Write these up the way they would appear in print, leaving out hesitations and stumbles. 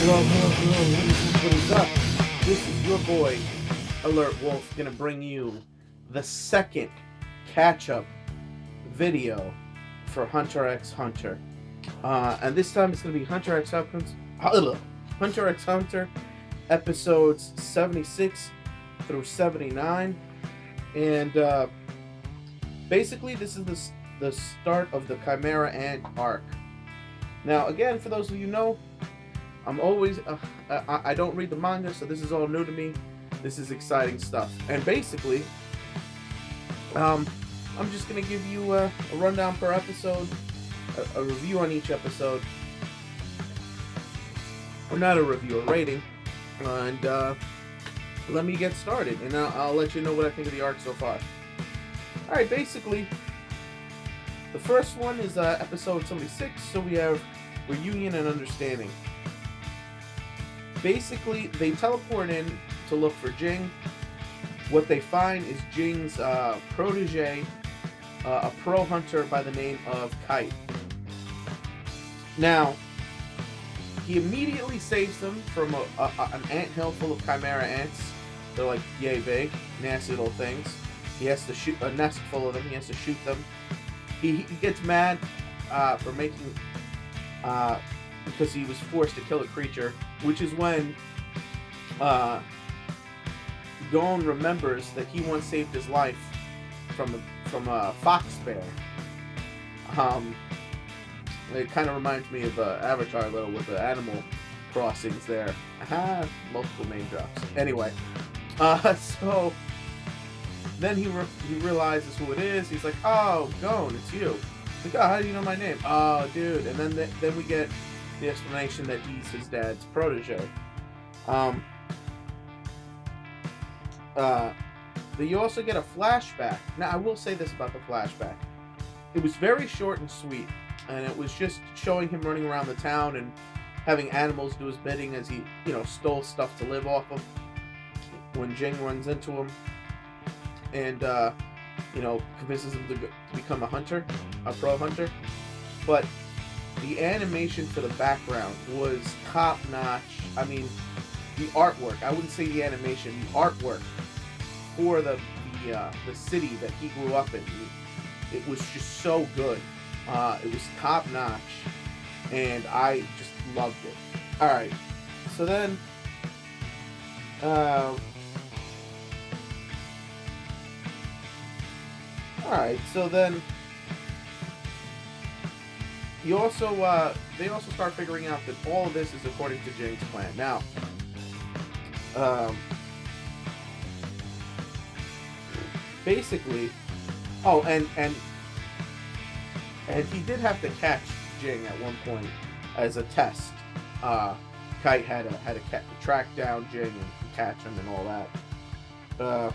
Hello, what is up? This is your boy, Alert Wolf, gonna bring you the second catch-up video for Hunter x Hunter. And this time it's gonna be Hunter x Hunter episodes 76 through 79. And basically this is the start of the Chimera Ant arc. Now, again, for those of you who know, I'm always, I don't read the manga, so this is all new to me. This is exciting stuff. And basically, I'm just going to give you a rundown per episode, a review on each episode. Or not a review, a rating. And let me get started, and I'll let you know what I think of the arc so far. Alright, basically, the first one is episode 76, so we have Reunion and Understanding. Basically, they teleport in to look for Jing. What they find is Jing's protege, a pro hunter by the name of Kite. Now, he immediately saves them from an anthill full of Chimera ants. They're like yay big, nasty little things. He has to shoot a nest full of them. He has to shoot them. He gets mad for making because he was forced to kill a creature, which is when Gon remembers that he once saved his life from a fox bear. It kind of reminds me of Avatar a little with the animal crossings there. Aha, multiple name drops. Anyway, so then he realizes who it is. He's like, "Oh, Gon, it's you." He's like, "Oh, how do you know my name?" "Oh, dude." And then we get the explanation that he's his dad's protege. You also get a flashback. Now, I will say this about the flashback. It was very short and sweet, and it was just showing him running around the town and having animals do his bidding as he, stole stuff to live off of when Jing runs into him and, convinces him to become a hunter, a pro hunter. But the animation for the background was top-notch. I mean, the artwork, I wouldn't say the animation, the artwork for the city that he grew up in, it was just so good. It was top-notch, and I just loved it. Alright, so then, you also, they also start figuring out that all of this is according to Jing's plan. Now, basically, and he did have to catch Jing at one point as a test. Kite had to track down Jing and catch him and all that.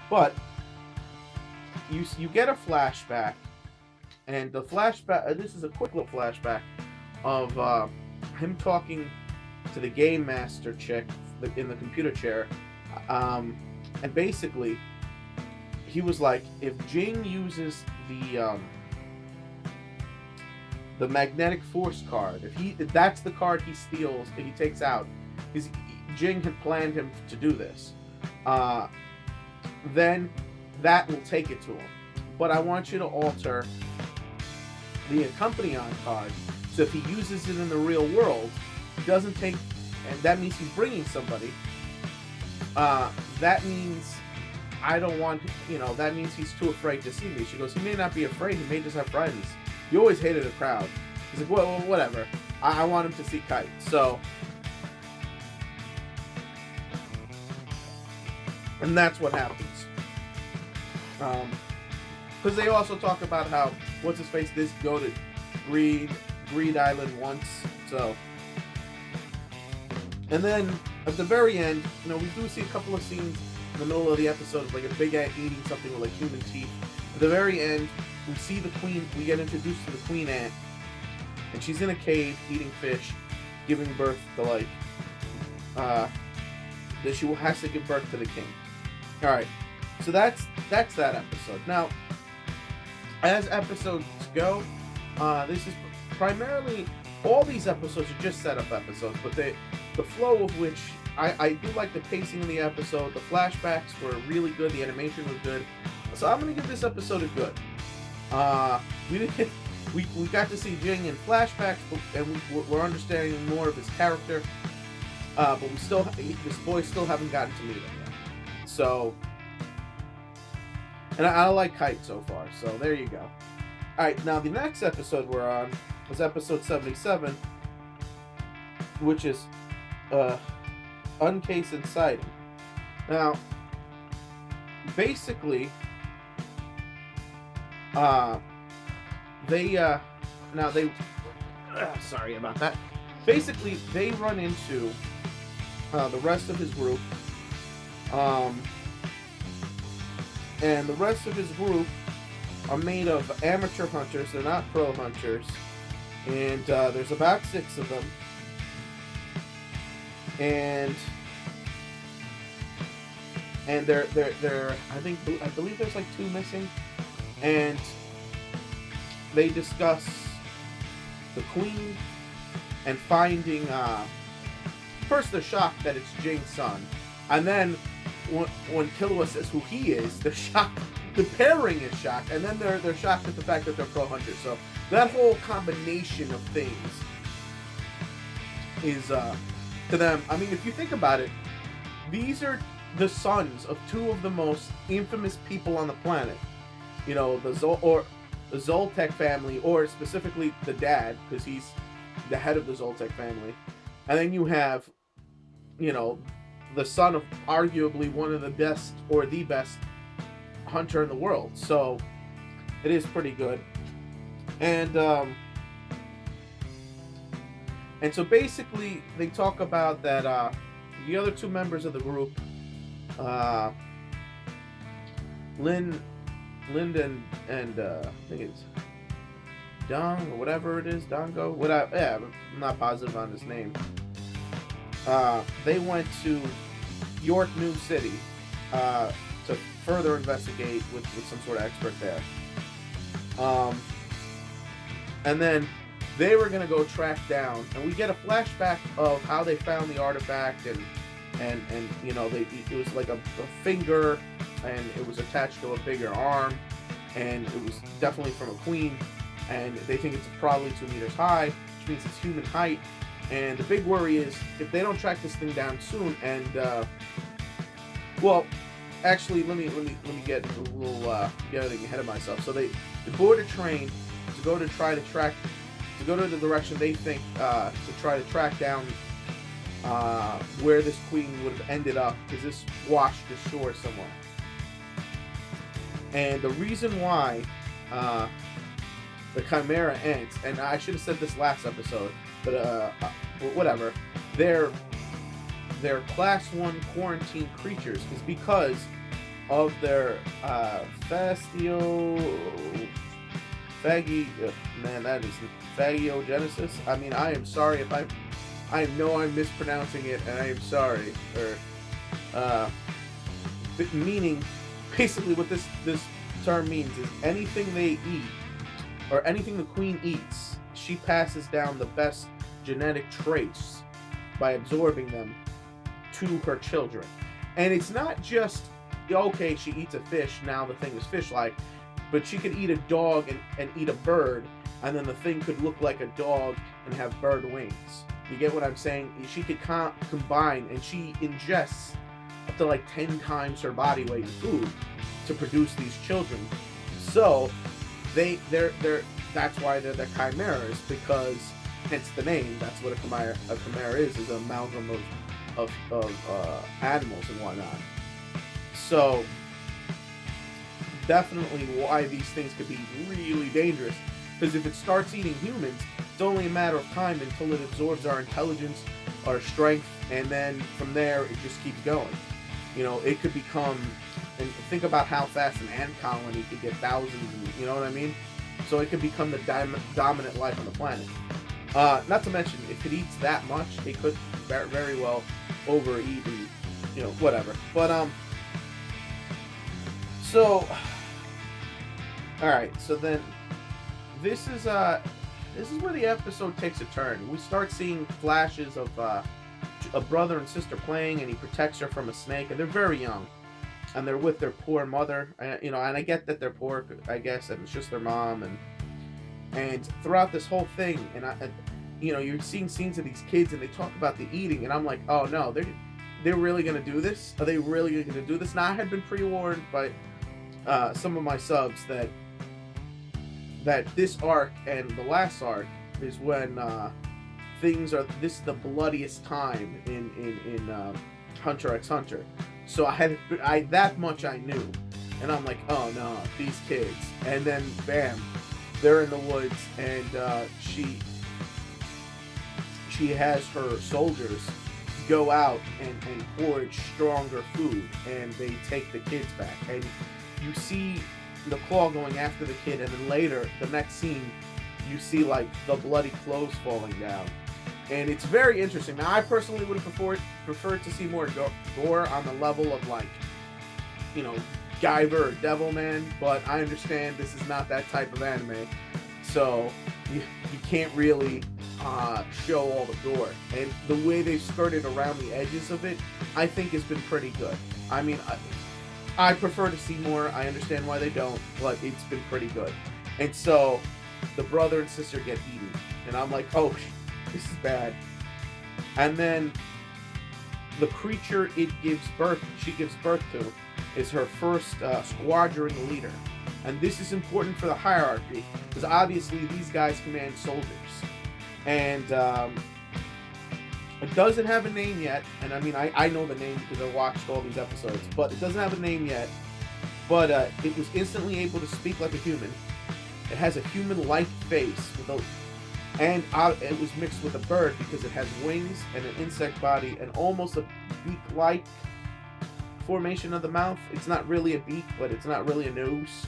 But you get a flashback. And the flashback, this is a quick little flashback of him talking to the game master chick in the computer chair. And basically, he was like, if Jing uses the magnetic force card, if that's the card he steals, he takes out, because Jing had planned him to do this, then that will take it to him. But I want you to alter the Accompanion card, so if he uses it in the real world, he doesn't take, and that means he's bringing somebody. That means I don't want, that means he's too afraid to see me. She goes, he may not be afraid, he may just have friends. You always hated a crowd. He's like, well, whatever. I want him to see Kite. So, and that's what happens. Because they also talk about how, what's his face, this go to Greed Island once, so. And then, at the very end, we do see a couple of scenes in the middle of the episode, like a big ant eating something with like human teeth. At the very end, we see the queen, we get introduced to the queen ant, and she's in a cave eating fish, giving birth to that she has to give birth to the king. Alright, so that's that episode. Now, as episodes go, this is primarily all these episodes are just setup episodes, but the flow of which I do like the pacing of the episode. The flashbacks were really good. The animation was good. So I'm gonna give this episode a good. We didn't get, we got to see Jing in flashbacks, and we're understanding more of his character. But this boy still haven't gotten to meet him yet. So, and I like Kite so far. So there you go. All right, now the next episode we're on is episode 77, which is Uncase and Sighting. Now, basically, sorry about that. Basically, they run into the rest of his group, and the rest of his group are made of amateur hunters. They're not pro hunters, and there's about 6 of them, and they're I believe there's like 2 missing, and they discuss the queen and finding. First, they're shocked that it's Jing's son, and then when Killua says who he is, they're shocked. The pairing is shocked, and then they're shocked at the fact that they're pro hunters. So that whole combination of things is to them. I mean, if you think about it, these are the sons of 2 of the most infamous people on the planet. You know, the Zoltek family, or specifically the dad, because he's the head of the Zoltek family. And then you have, you know, the son of arguably one of the best, or the best hunter in the world. So it is pretty good. And so basically they talk about that the other 2 members of the group, Lind and I think it's Dong or whatever it is, Dongo. I'm not positive on his name. They went to York New City to further investigate with some sort of expert there. And then they were gonna go track down, and we get a flashback of how they found the artifact, and you know, it was like a finger, and it was attached to a bigger arm, and it was definitely from a queen, and they think it's probably 2 meters high, which means it's human height. And the big worry is if they don't track this thing down soon, and well, actually, let me get a little getting ahead of myself. So they board a train to go to the direction they think to try to track down where this queen would have ended up, because this washed ashore somewhere. And the reason why the Chimera Ants, and I should have said this last episode, but whatever, they're class 1 quarantine creatures is because of their phagiogenesis. I mean, I am sorry if I know I'm mispronouncing it, and I am sorry. Or meaning, basically what this term means is anything they eat, or anything the queen eats, she passes down the best genetic traits by absorbing them to her children. And it's not just, okay, she eats a fish, now the thing is fish-like, but she could eat a dog and eat a bird, and then the thing could look like a dog and have bird wings. You get what I'm saying? She could combine, and she ingests up to like 10 times her body weight in food to produce these children. So that's why they're the chimeras, because hence the name. That's what a chimera is an amalgam of animals and whatnot. So definitely why these things could be really dangerous, because if it starts eating humans, it's only a matter of time until it absorbs our intelligence, our strength, and then from there it just keeps going. You know, it could become, and think about how fast an ant colony could get thousands, you know what I mean? So it could become the dominant life on the planet. Not to mention, if it eats that much, it could very well overeat and, you know, whatever. But, so, alright, so then, this is, this is where the episode takes a turn. We start seeing flashes of a brother and sister playing, and he protects her from a snake, and they're very young, and they're with their poor mother. And I get that they're poor, I guess, and it's just their mom, and throughout this whole thing, you're seeing scenes of these kids, and they talk about the eating, and I'm like, oh no, they're really gonna do this? Are they really gonna do this? Now, I had been pre-warned by some of my subs that this arc and the last arc is when this is the bloodiest time in Hunter x Hunter. So that much I knew, and I'm like, oh no, these kids. And then bam, they're in the woods, and she has her soldiers go out and forage stronger food, and they take the kids back, and you see the claw going after the kid, and then later, the next scene, you see like the bloody clothes falling down, and it's very interesting. Now, I personally would have preferred to see more gore on the level of like, Guyver or Devilman, but I understand this is not that type of anime, so you can't really show all the gore, and the way they've skirted around the edges of it, I think has been pretty good. I mean, I prefer to see more. I understand why they don't, but it's been pretty good. And so the brother and sister get eaten, and I'm like, oh, this is bad. And then the creature she gives birth to is her first squadron leader. And this is important for the hierarchy, because obviously these guys command soldiers. And it doesn't have a name yet, and I mean, I know the name because I watched all these episodes, but it doesn't have a name yet. But it was instantly able to speak like a human. It has a human-like face, and it was mixed with a bird because it has wings and an insect body and almost a beak-like formation of the mouth. It's not really a beak, but it's not really a nose,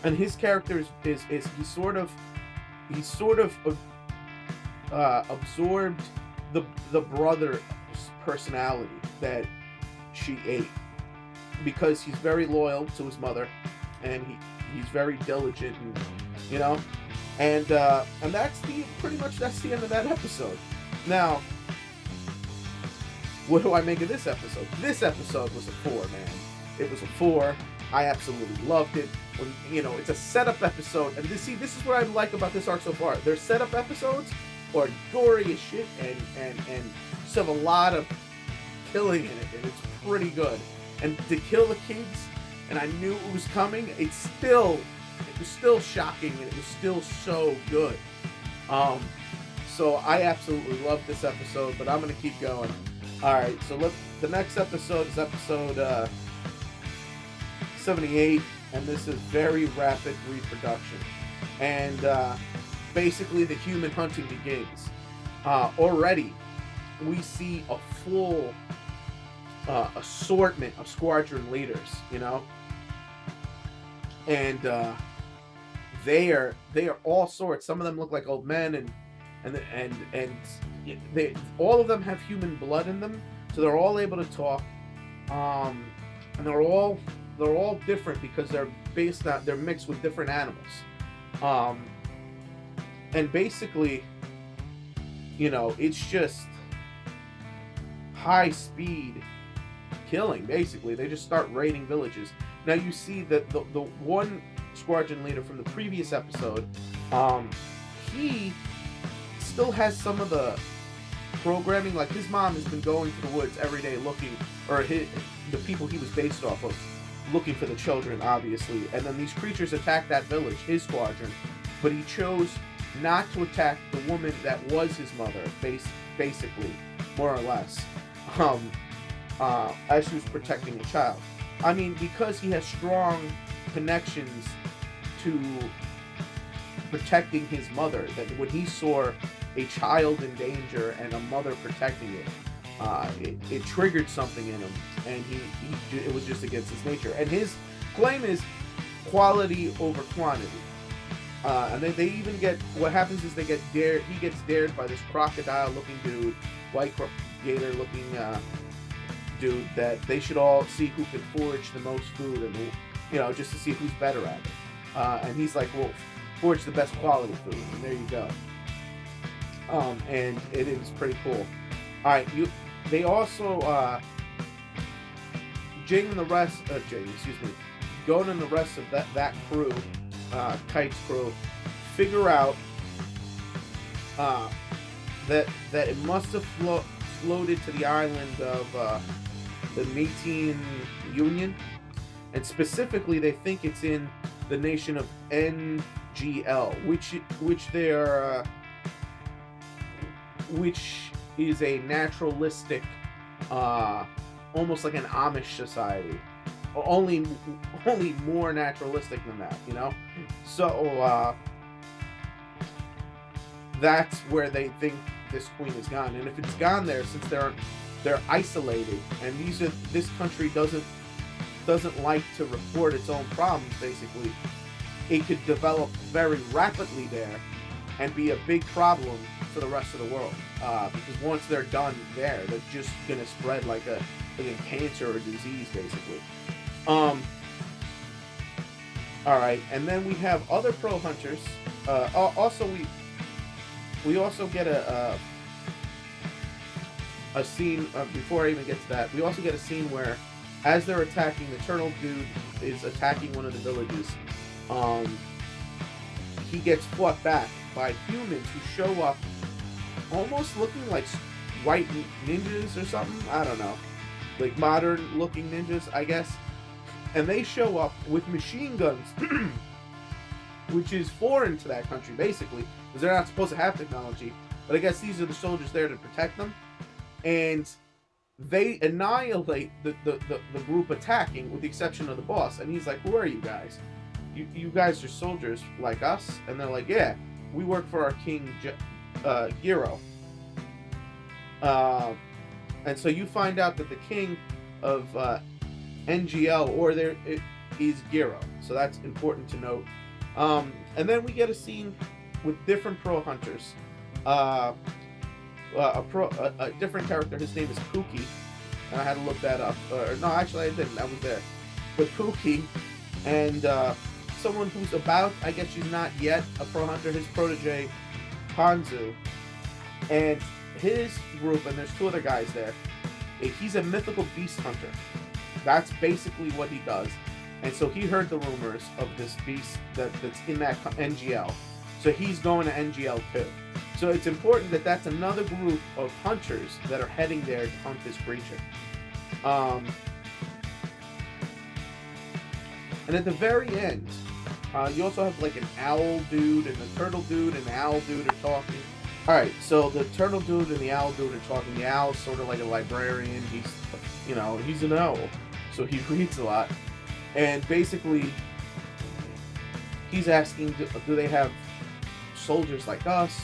And his character is he sort of absorbed the brother's personality that she ate, because he's very loyal to his mother, and he's very diligent, and that's the end of that episode. Now, what do I make of this episode? This episode was a 4, man. It was a 4. I absolutely loved it. When, it's a setup episode, and this is what I like about this arc so far. Their setup episodes are gory as shit, and just have a lot of killing in it, and it's pretty good. And to kill the kids, and I knew it was coming, it was still shocking, and it was still so good. So I absolutely love this episode, but I'm gonna keep going. All right, so the next episode is episode 78, and this is very rapid reproduction, and basically the human hunting begins. Already we see a full assortment of squadron leaders, and they are all sorts. Some of them look like old men, and all of them have human blood in them, so they're all able to talk, and they're all different because they're mixed with different animals, and basically, it's just high speed killing. Basically, they just start raiding villages. Now you see that the one squadron leader from the previous episode, he still has some of the programming. Like, his mom has been going to the woods every day looking, or the people he was based off of, looking for the children, obviously. And then these creatures attacked that village, his squadron, but he chose not to attack the woman that was his mother, basically, more or less, as she was protecting a child. I mean, because he has strong connections to protecting his mother, that when he saw a child in danger and a mother protecting it, it triggered something in him, and it was just against his nature. And his claim is quality over quantity. And then they even what happens is he gets dared by this crocodile-looking dude, white gator-looking dude, that they should all see who can forage the most food, and just to see who's better at it. And he's like, well, forge the best quality food. And there you go. And it is pretty cool. All right, they also Jing and the rest, Gon and the rest of that crew, Kite's crew, figure out that it must have floated to the island of the Meitean Union, and specifically they think it's in the nation of NGL, which is a naturalistic, almost like an Amish society, only more naturalistic than that, you know. So that's where they think this queen is gone, and if it's gone there, since they're isolated, and this country doesn't like to report its own problems, basically, it could develop very rapidly there and be a big problem for the rest of the world. Because once they're done there, they're just gonna spread like a cancer or disease, basically. All right, and then we have other pro hunters. Also, we also get a scene before I even get to that. We also get a scene where, as they're attacking, the turtle dude is attacking one of the villages. He gets fought back by humans who show up almost looking like white ninjas or something. I don't know, like modern looking ninjas, I guess. And they show up with machine guns, which is foreign to that country, basically, because they're not supposed to have technology. But I guess these are the soldiers there to protect them. And they annihilate the group attacking, with the exception of the boss. And he's like, "Who are you guys? You guys are soldiers like us?" And they're like, "Yeah, we work for our king, Giro." And so you find out that the king of NGL, or there, is Giro. So that's important to note. And then we get a scene with different pro hunters. A different character. His name is Pookie, and I had to look that up. No, actually I didn't. I was there. But Pookie and someone who's about, I guess she's not yet a pro hunter, his protege, Hanzu, and his group, and there's two other guys there. He's a mythical beast hunter. That's basically what he does. And so he heard the rumors of this beast that's in that NGL. So he's going to NGL too. So it's important that that's another group of hunters that are heading there to hunt this creature. And at the very end, you also have like an owl dude and the turtle dude and the owl dude are talking. Alright, so the turtle dude and the owl dude are talking. The owl's sort of like a librarian. He's an owl, so he reads a lot. And basically, he's asking, do they have soldiers like us?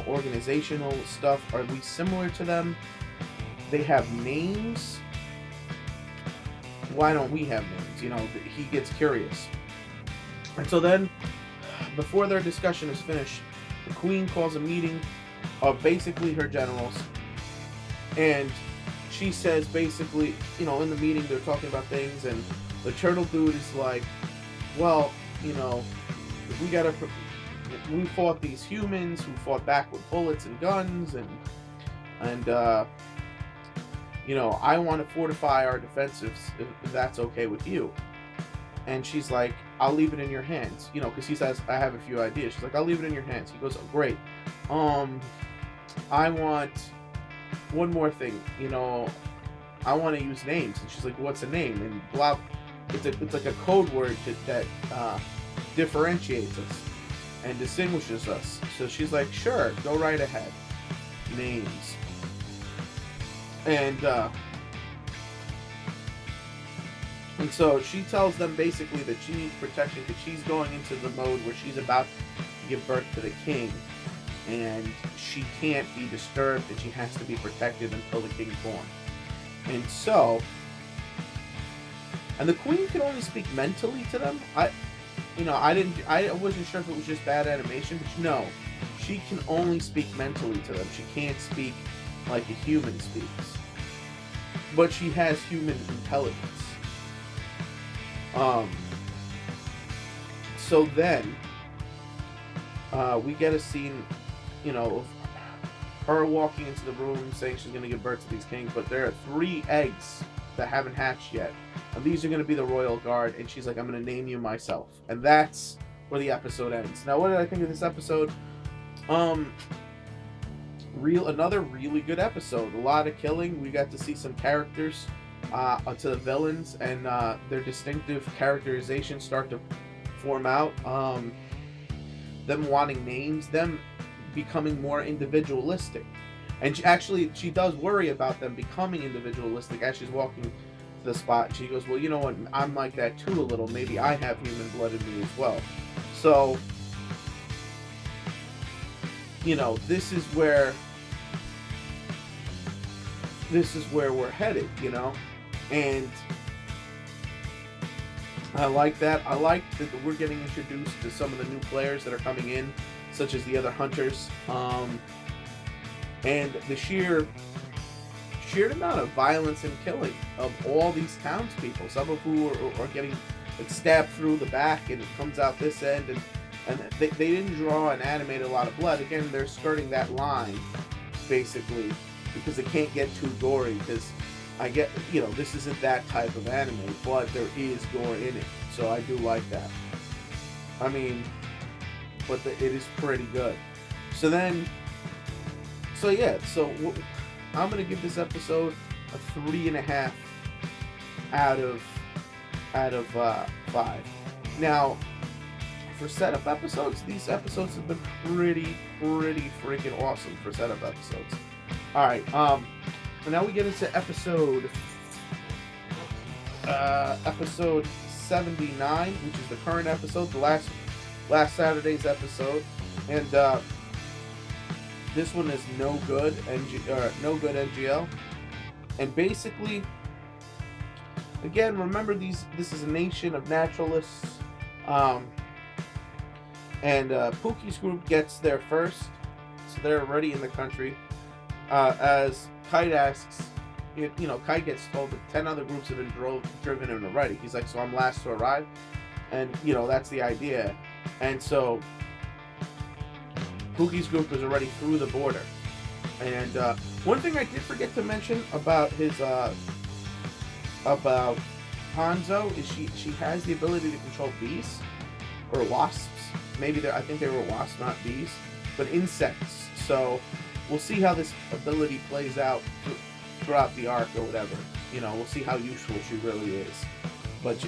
Organizational stuff. Are we similar to them? They have names. Why don't we have names? He gets curious. And so then, before their discussion is finished, the queen calls a meeting of basically her generals. And she says basically, in the meeting they're talking about things, and the turtle dude is like, well, we fought these humans who fought back with bullets and guns, and I want to fortify our defensives if that's okay with you. And she's like, I'll leave it in your hands, because he says, I have a few ideas. She's like, I'll leave it in your hands. He goes, oh, great. I want one more thing, I want to use names. And she's like, what's a name? And blah, it's like a code word that differentiates us and distinguishes us. So she's like, sure, go right ahead. Names. And so she tells them basically that she needs protection because she's going into the mode where she's about to give birth to the king, and she can't be disturbed, and she has to be protected until the king's born. And so, and the queen can only speak mentally to them. I wasn't sure if it was just bad animation, but no, she can only speak mentally to them. She can't speak like a human speaks, but she has human intelligence. So then We get a scene, of her walking into the room saying she's going to give birth to these kings, but there are 3 eggs that haven't hatched yet. And these are going to be the royal guard. And she's like, I'm going to name you myself. And that's where the episode ends. Now, what did I think of this episode? Another really good episode. A lot of killing. We got to see some characters to the villains and their distinctive characterization start to form out. Them wanting names, them becoming more individualistic. And she does worry about them becoming individualistic as she's walking to the spot. And she goes, well, you know what? I'm like that too a little. Maybe I have human blood in me as well. So, this is where we're headed, and I like that. I like that we're getting introduced to some of the new players that are coming in, such as the other hunters, and the sheer amount of violence and killing of all these townspeople, some of who are getting stabbed through the back and it comes out this end, and they didn't draw and animate a lot of blood. Again, they're skirting that line, basically, because they can't get too gory, because I get, this isn't that type of anime, but there is gore in it, so I do like that. I mean, but it is pretty good. So I'm going to give this episode a 3.5 out of 5. Now, for setup episodes, these episodes have been pretty freaking awesome for setup episodes. Alright, now we get into episode 79, which is the current episode, the last Saturday's episode, and this one is no good NGL, and basically, again, remember this is a nation of naturalists, and Pookie's group gets there first, so they're already in the country. As Kite asks, Kite gets told that 10 other groups have been driven in already. He's like, so I'm last to arrive, and that's the idea. And so Pookie's group is already through the border. And one thing I did forget to mention about about Hanzo is she has the ability to control bees or wasps. I think they were wasps, not bees, but insects. So we'll see how this ability plays out throughout the arc or whatever. We'll see how useful she really is. But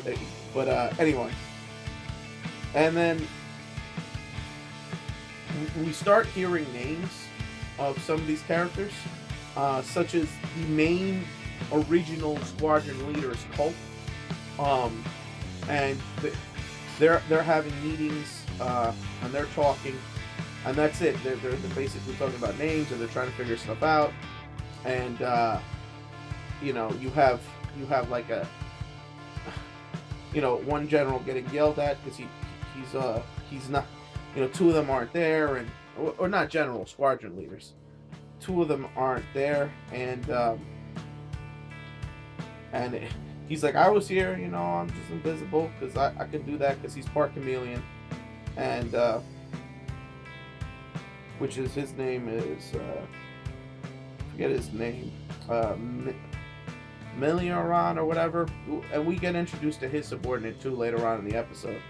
anyway, and then we start hearing names of some of these characters, such as the main original squadron leader's cult, and they're having meetings, and they're talking, and that's it. They're basically talking about names, and they're trying to figure stuff out, and you have like a one general getting yelled at because he's not, 2 of them aren't there, or not general, squadron leaders. 2 of them aren't there, and he's like, I was here, I'm just invisible because I can do that because he's part chameleon, and which is, his name is forget his name, Melioran or whatever, and we get introduced to his subordinate too later on in the episode,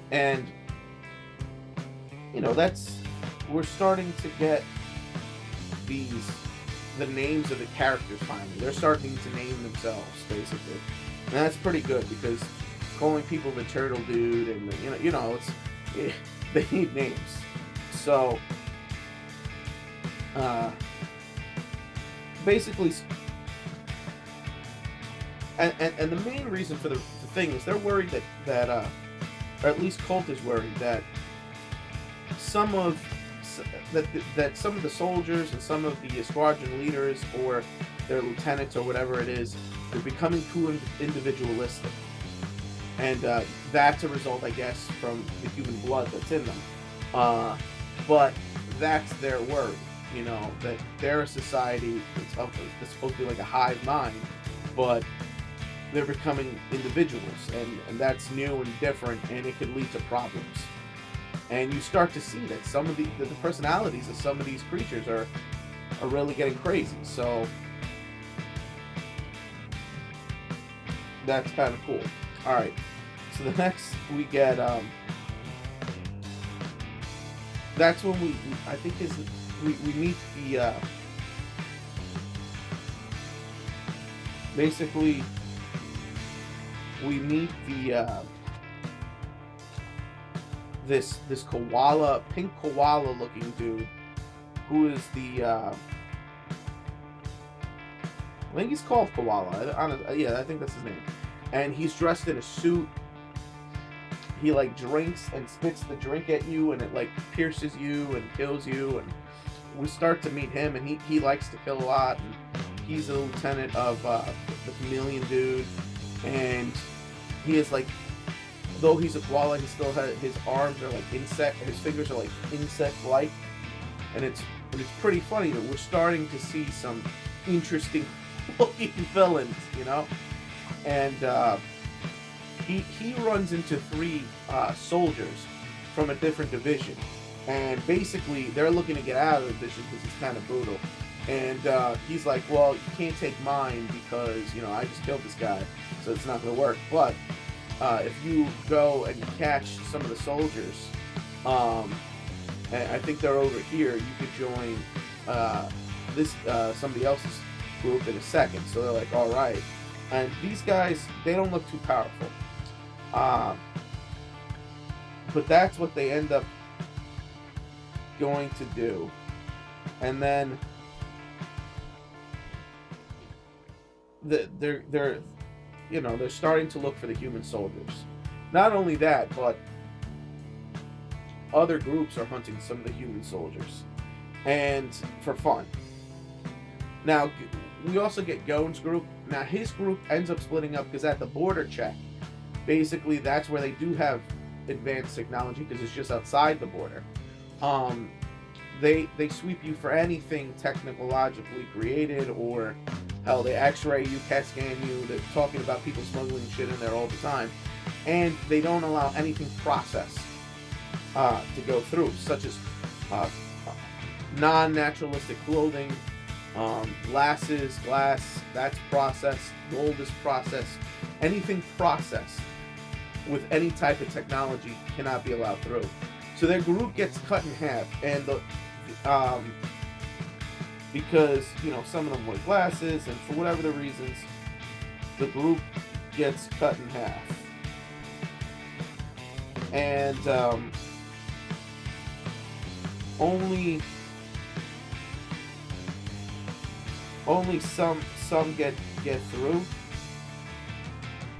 and we're starting to get the names of the characters finally. They're starting to name themselves, basically. And that's pretty good, because calling people the turtle dude and they need names. So basically, and the main reason for the thing is they're worried that or at least Colt is worried that some of the soldiers and some of the squadron leaders or their lieutenants or whatever it is, they're becoming too individualistic, and that's a result, I guess, from the human blood that's in them. But that's their worry, that they're a society that's supposed to be like a hive mind, but they're becoming individuals, and that's new and different, and it could lead to problems. And you start to see that some of the personalities of some of these creatures are really getting crazy. So that's kind of cool. All right. So the next we get that's when we I think is we meet the basically we meet the this koala, pink koala looking dude, who is the I think he's called Koala. Yeah, I think that's his name. And he's dressed in a suit. He like drinks and spits the drink at you, and it like pierces you and kills you. And we start to meet him, and he likes to kill a lot. And he's a lieutenant of the chameleon dude, and he is like, though he's a koala, he still has his arms are like his fingers are like insect-like, and it's pretty funny that we're starting to see some interesting looking villains, you know. And he runs into 3 soldiers from a different division, and basically they're looking to get out of the division because it's kind of brutal. And he's like, well, you can't take mine because, you know, I just killed this guy, so it's not going to work. But if you go and catch some of the soldiers, and I think they're over here, you could join somebody else's group in a second. So they're like, all right. And these guys, they don't look too powerful. But that's what they end up going to do. And then they're you know, they're starting to look for the human soldiers. Not only that, but other groups are hunting some of the human soldiers, and for fun. Now, we also get Gone's group. Now, his group ends up splitting up because at the border check, basically that's where they do have advanced technology because it's just outside the border. They sweep you for anything technologically created, or hell, they x-ray you, CAT scan you. They're talking about people smuggling shit in there all the time. And they don't allow anything processed to go through, such as non-naturalistic clothing, glass, that's processed, gold is processed. Anything processed with any type of technology cannot be allowed through. So their group gets cut in half, and because, you know, some of them wear glasses, and for whatever the reasons, the group gets cut in half. And only some get through.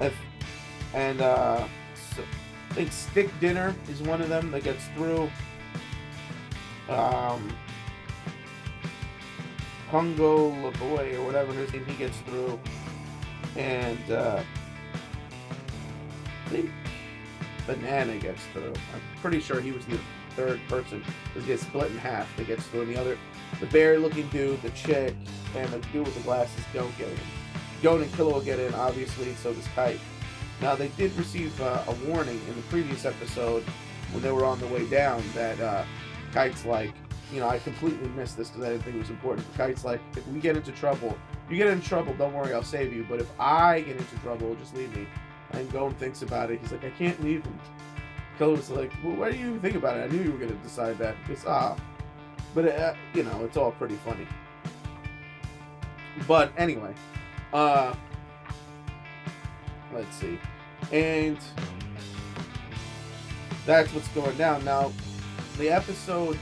So, I think Stick Dinner is one of them that gets through. Pungo LaBoy or whatever his name, he gets through. And I think Banana gets through. I'm pretty sure he was the third person that gets split in half that gets through. And the bear-looking dude, the chick, and the dude with the glasses don't get in. Gon and Killer will get in, obviously, so does Kite. Now, they did receive a warning in the previous episode when they were on the way down that Kite's like, you know, I completely missed this because I didn't think it was important. Kite's like, if we get into trouble, you get into trouble, don't worry, I'll save you. But if I get into trouble, just leave me. And Gon thinks about it. He's like, I can't leave him. Killer's like, well, why do you even think about it? I knew you were going to decide that. Because, But, you know, it's all pretty funny. But anyway, let's see. And that's what's going down. Now, the episode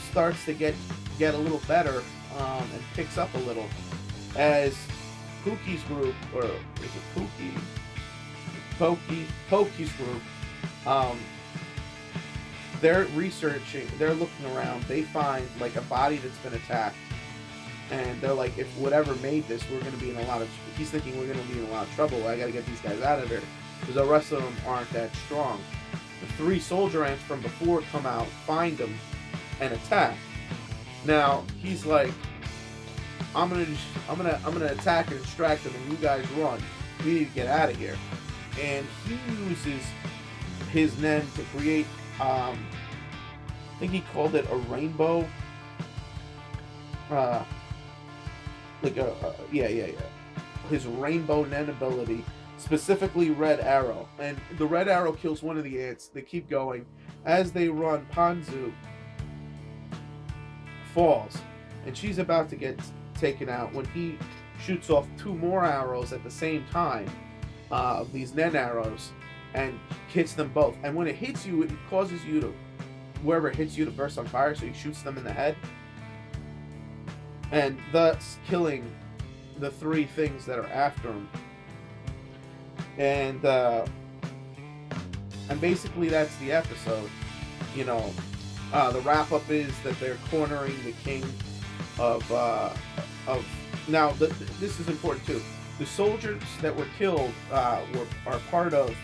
starts to get a little better and picks up a little as Pookie's group, or is it Pookie? Pokey's group, they're researching, they're looking around, they find like a body that's been attacked, and they're like, if whatever made this, we're going to be in a lot of, he's thinking we're going to be in a lot of trouble, I got to get these guys out of there, because the rest of them aren't that strong. The 3 soldier ants from before come out, find them, and attack. Now, he's like, I'm gonna attack and distract them, and you guys run. We need to get out of here. And he uses his Nen to create I think he called it a rainbow. Yeah. His rainbow Nen ability, specifically Red Arrow. And the Red Arrow kills one of the ants. They keep going. As they run, Panzu falls, and she's about to get taken out when he shoots off 2 more arrows at the same time, of these Nen arrows, and hits them both. And when it hits you, it causes you to, wherever it hits you, to burst on fire, so he shoots them in the head, and thus killing the 3 things that are after him. And basically that's the episode. You know, the wrap up is that they're cornering the king of now. This is important too. The soldiers that were killed are part of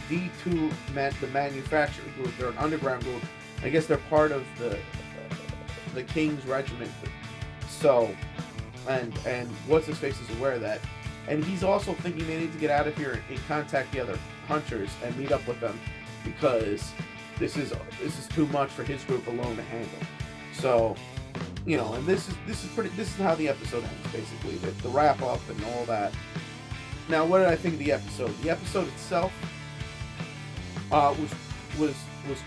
D2, the manufacturing group. They're an underground group. I guess they're part of the king's regiment. So, and what's his face is aware of that, and he's also thinking they need to get out of here and contact the other hunters and meet up with them, because this is too much for his group alone to handle. So, you know, and this is how the episode ends, basically, the wrap up and all that. Now, what did I think of the episode? The episode itself was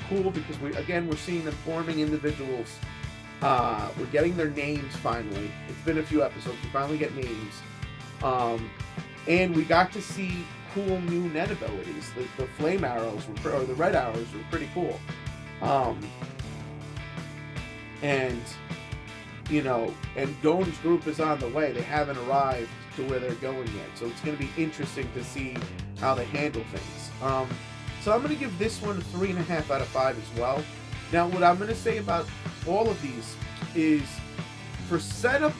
cool, because we're seeing them forming individuals. We're getting their names finally. It's been a few episodes. We finally get names. And we got to see cool new Nen abilities. The flame arrows or the red arrows were pretty cool. And you know, and Gon's group is on the way. They haven't arrived to where they're going yet, so it's going to be interesting to see how they handle things. So I'm going to give this one a 3.5 out of 5 as well. Now, what I'm going to say about all of these is, for setup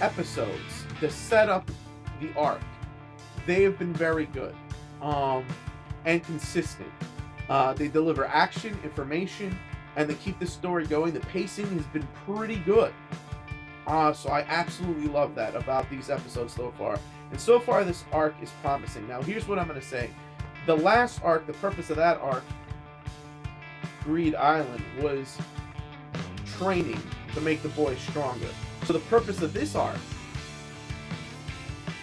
episodes, to set up the arc, they have been very good and consistent. They deliver action, information, and they keep the story going. The pacing has been pretty good. So I absolutely love that about these episodes so far. And so far, this arc is promising. Now, here's what I'm going to say. The last arc, the purpose of that arc, Greed Island, was training to make the boys stronger. So the purpose of this arc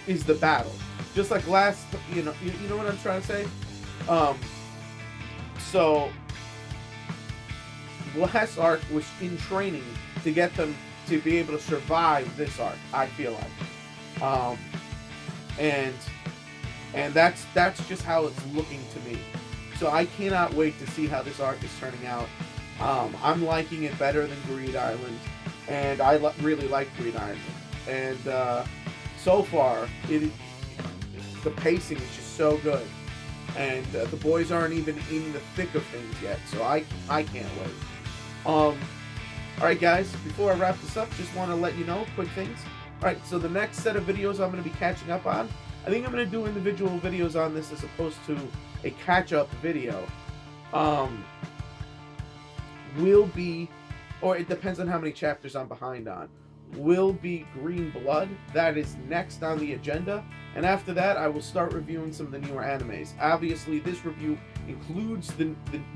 is the battle. Just like last, you know what I'm trying to say? So last arc was in training to get them to be able to survive this arc, I feel like. And that's just how it's looking to me. So I cannot wait to see how this arc is turning out. I'm liking it better than Greed Island, and I really like Greed Island. And so far, the pacing is just so good, and the boys aren't even in the thick of things yet. So I can't wait. Alright guys, before I wrap this up, just want to let you know quick things. Alright, so the next set of videos I'm going to be catching up on, I think I'm going to do individual videos on this as opposed to a catch-up video. Will be, or it depends on how many chapters I'm behind on, will be Green Blood. That is next on the agenda. And after that, I will start reviewing some of the newer animes. Obviously, this review includes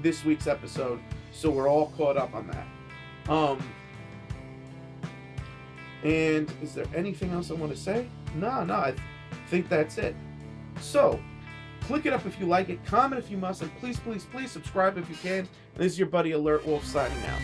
this week's episode, so we're all caught up on that. And is there anything else I want to say? No, I think that's it. So, click it up if you like it, comment if you must, and please subscribe if you can. And this is your buddy Alert Wolf signing out.